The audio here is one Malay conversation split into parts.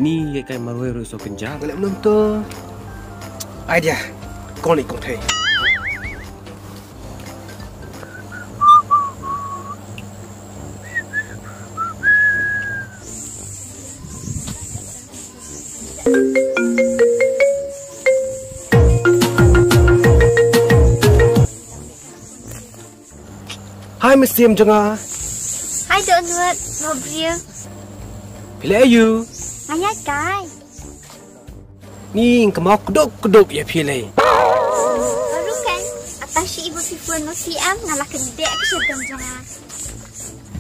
Ni cái marue rồi so kenja. Boleh menonton. Idea. Kau ni kau thay. Hai Mesim Jengah. Hai Donut, ngobrol. Pilih you. Ayah kai. Ni kemau keduk ya pilih. Baru kan, atas si ibu si Fuan no si am ngalah kedek ke sedang Jengah.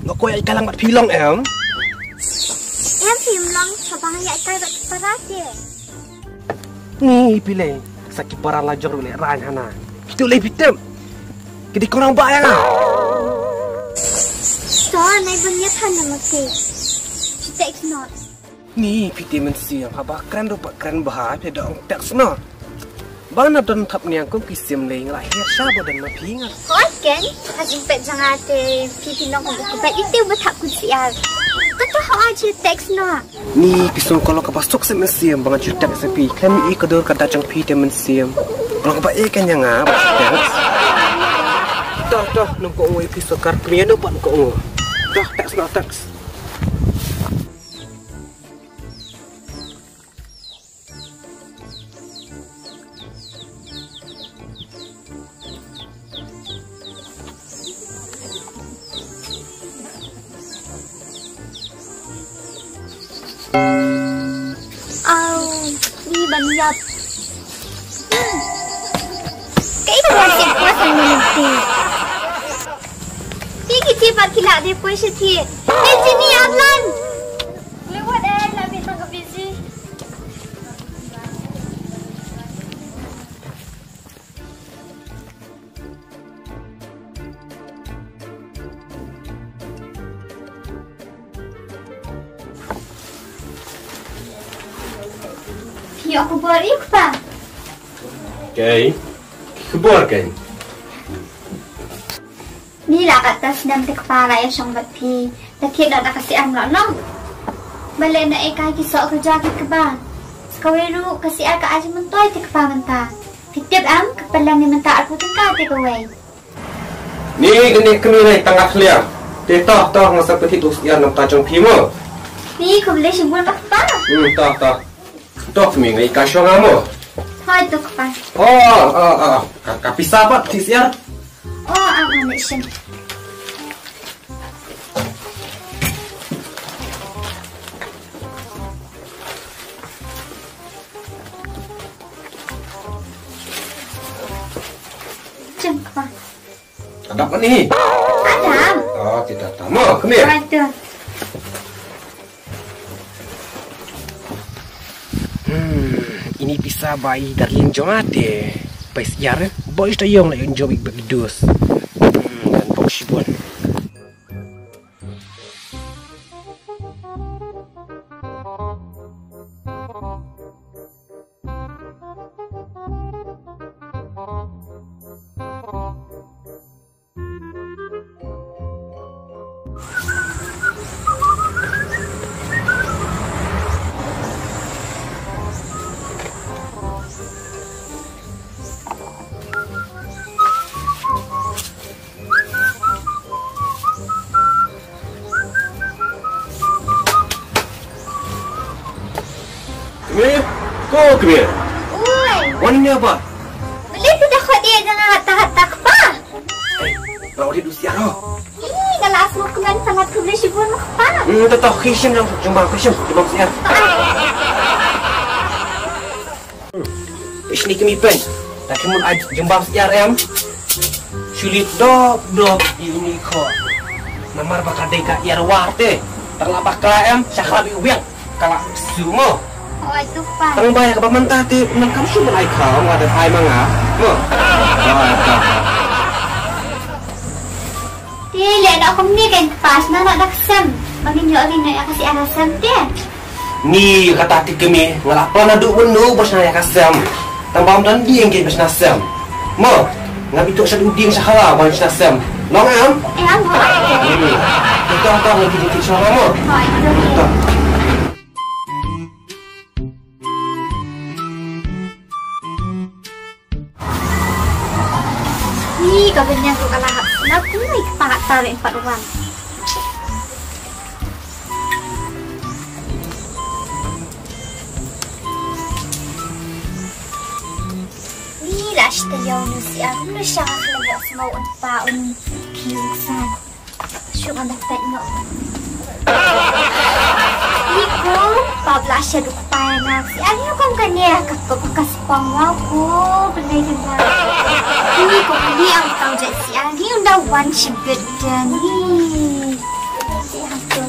Ngak kau yang kalang mat pilong em. Em film long, sabang ayah kai bat parat je. Ni pilih. Sakit parah lajur boleh ran hana. Itu lebih hitam. Kedi korang bayang ah. So, nai banyak hana mesti. She takes not. Ni vitamin C yang habah keren rupa keren bahaya pada orang teks no. Bana don thap niang ko kisim le ngla her sa bodan ma pinga. Kau kan, hasil pet Jengah te pipi long ko bat itu betak kusial. Tentu hak aja teks no. Ni pisong kalau ka basuk se mesim bang jutak se pi. Kami I kedor kata jang vitamin C. Kalau ka ba e kan yang ngap. Dah nampak ngoi pisau kartunya no pan ko. Dah teks. Ni banyak. Kayak berhasil puasa nanti. Tinggi cepat kilak dia puas sikit. Sini Ablan. Lewat nak ambil tangga busy. Ya aku buat apa? Okay. Keluar kan? Ni lah kata sedang di kepala yang song bati. Tapi dah nak kasih am long. Balik nak ikai kisah kerja ke bang. Sekarang lu kasih am ke aja mentoy di kepala mentah. Tiap am kepala ni mentah aku tengah di kawai. Ni kini ni tengah clear. Toh masa petit usia nak tajam pimo. Ni kau boleh sebut apa? Toh kami ngai kasih ngamu. Hai tu kepala. Oh. Kapisa apa tisiar? Oh, aku nak sih. Jom kepala. Ada apa ni? Ada. Oh, tidak tahu. Kami. Ada. Ini bisa bayi dari yang jomate. Pais yar, boy sta yong la yung jomik bagdos. Dan boksibon. Kau kemana? Oi, Warnanya apa? boleh tu dah kau dia jangan hatta-hatta apa? Bawa dia usia roh. Ini kalau aku keman sangat tu boleh sebut apa? Tahu kisah yang jumpa kisah jumpa usia. Ini kami pen. Tapi mun jumpa usia em. Sulit dok ini kau. Namar bakal deka iar warte. Terlapah kala em saklabi ubiang. Kala semua. Oh, itu pak. Tang bayar ke pamantah ti man kam su man ai kau ada ai manga. Mo. Dia nak kau ni kan pas nak daksam. Bagi nyo rin nak kasi arasam dia. Ni kata ti kami ngalapa na du benu bos na yakasam. Tambam dan di yang ke bos nasam. Mo. Ngabitu sa uding sa kala bos nasam. Long am? Ang ho. Kita lagi di sana mo. Ho, itu. Ni kau benyang tu kalah. Nak kuih kepala tarik 4 orang. Ni lah cerita yang nusia. Nusia kalau buat semua untuk kiusan. Syuk anda tengok. Iku, pabla syaduk panas. Ani kau kan ya kakak bekas pangwaku beli dengan. Ini kau beli yang tahu je si Ani udah one shibet dan ni. Siapa?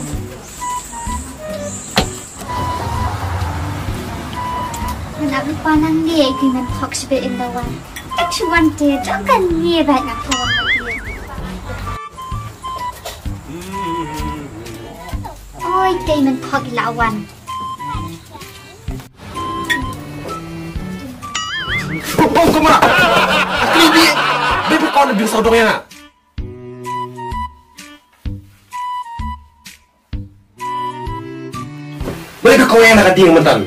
Nak berpanang dia dengan talk shibet in the one. Actually dia jangan ni banyak kawan dia. Ôi, cây mình thật là hoành. Không à? Cái gì? Đây với con là việc sao đâu em ạ? Bây giờ con em là cái tiền mình tận.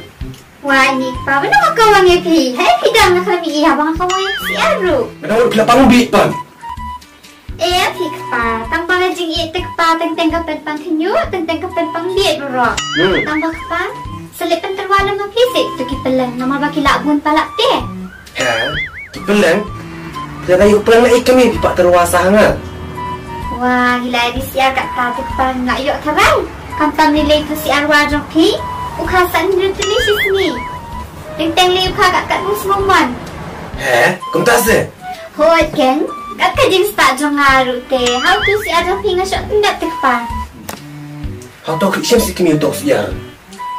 Wah, ini pa, mana kau kawan yang pi? Hai, pidang nak kami iya bang kawan yang siaru. Đâu là băng bị tận. Thì pa, tăng bang jing i tek pa teng teng kapen pang thinyu, teng teng kapen pang liat ro. Tăng bang pa, selip penterwala ma fisik tu ki pelang nama baki labun palak te. Hả? Pelang? Jangan yuk pelang lagi kami di pak terwasa nga. Wah, hilai di siar kat ta tek pa ngak yuk tharai. Kampang nilai tu siar wajong pi, ukhasan ni tulis ni. Teng teng li ukha kat musmuman. Hả? Công ta se? Hoi keng. Kat kajing start jong ngaru te. How to si ada pinga shot ndak tekpa. How to klik si kami untuk siar.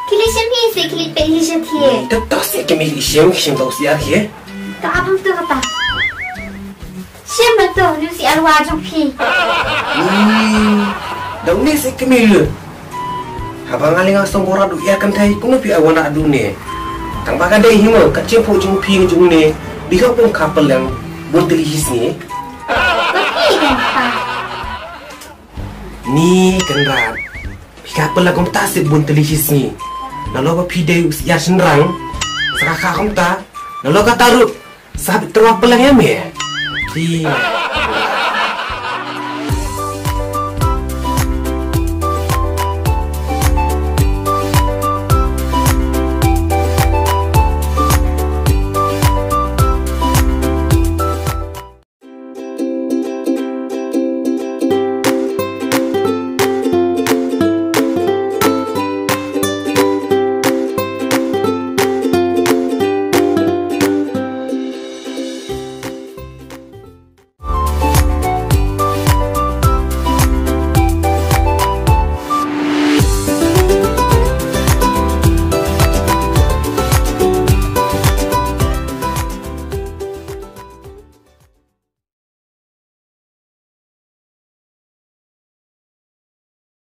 Kili shem hi si kili pe hi shet hi. Tak si kami klik shem untuk siar hi. Tak abang tu kata. Shem betul lu si arwah jong pi. Dau ni si kami lu. Habang aling asong borat du ia kan thai kuno pi awana adu ne. Tang ba ka dei hi mo ka chempo jong pi jong ne. Bihau pun kapal yang bertelihis ni. Ni kendaraan. Pika pela kom ta se bun telihis ni. Nalo ba pide ya senrang. Saka kom ta. Nalo ka taru. Sabit terwa pelang ya me. Ti.